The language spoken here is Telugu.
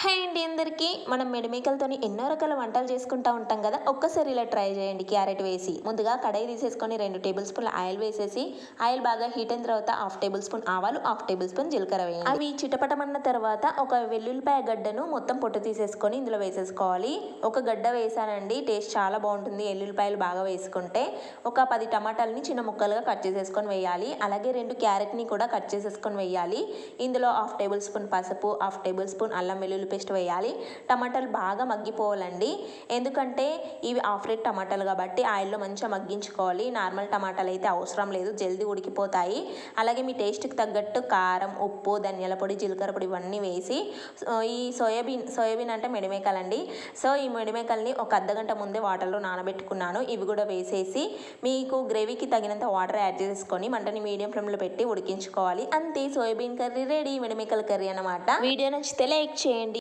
హాయ్ అండి అందరికీ. మనం మిడమికలతోని ఎన్నో రకాల వంటలు చేసుకుంటూ ఉంటాం కదా. ఒక్కసారి ఇలా ట్రై చేయండి. క్యారెట్ వేసి ముందుగా కడాయి తీసేసుకొని 2 టేబుల్ స్పూన్ల ఆయిల్ వేసేసి ఆయిల్ బాగా హీట్ అయిన తర్వాత 1/2 టేబుల్ స్పూన్ ఆవాలు, 1/2 టేబుల్ స్పూన్ జీలకర్ర వేయండి. అవి చిటపటమన్న తర్వాత ఒక వెల్లుల్లిపాయ గడ్డను మొత్తం పొట్టు తీసేసుకొని ఇందులో వేసేసుకోవాలి. ఒక గడ్డ వేసానండి, టేస్ట్ చాలా బాగుంటుంది ఎల్లుల్లిపాయలు బాగా వేసుకుంటే. ఒక 10 టమాటాలని చిన్న ముక్కలుగా కట్ చేసేసుకొని వేయాలి. అలాగే 2 క్యారెట్ని కూడా కట్ చేసేసుకొని వేయాలి. ఇందులో 1/2 టేబుల్ స్పూన్ పసుపు, 1/2 టేబుల్ స్పూన్ అల్లం వెల్లుల్లి పేస్ట్ వేయాలి. టమాటాలు బాగా మగ్గిపోవాలండి, ఎందుకంటే ఇవి హాఫ్ రేట్ టమాటాలు కాబట్టి ఆయిల్లో మంచిగా మగ్గించుకోవాలి. నార్మల్ టమాటాలు అయితే అవసరం లేదు, జల్దీ ఉడికిపోతాయి. అలాగే మీ టేస్ట్కి తగ్గట్టు కారం, ఉప్పు, ధనియాల పొడి, జీలకర్ర పొడి ఇవన్నీ వేసి ఈ సోయాబీన్ అంటే మెడిమేకలండి. సో ఈ మెడిమేకల్ని ఒక అర్ధగంట ముందే వాటర్లో నానబెట్టుకున్నాను. ఇవి కూడా వేసేసి మీకు గ్రేవీకి తగినంత వాటర్ యాడ్ చేసుకొని మంటని మీడియం ఫ్లేమ్లో పెట్టి ఉడికించుకోవాలి. అంతే, సోయాబీన్ కర్రీ రెడీ. మెడిమేకల కర్రీ అన్నమాట. వీడియో నచ్చితే లైక్ చేయండి.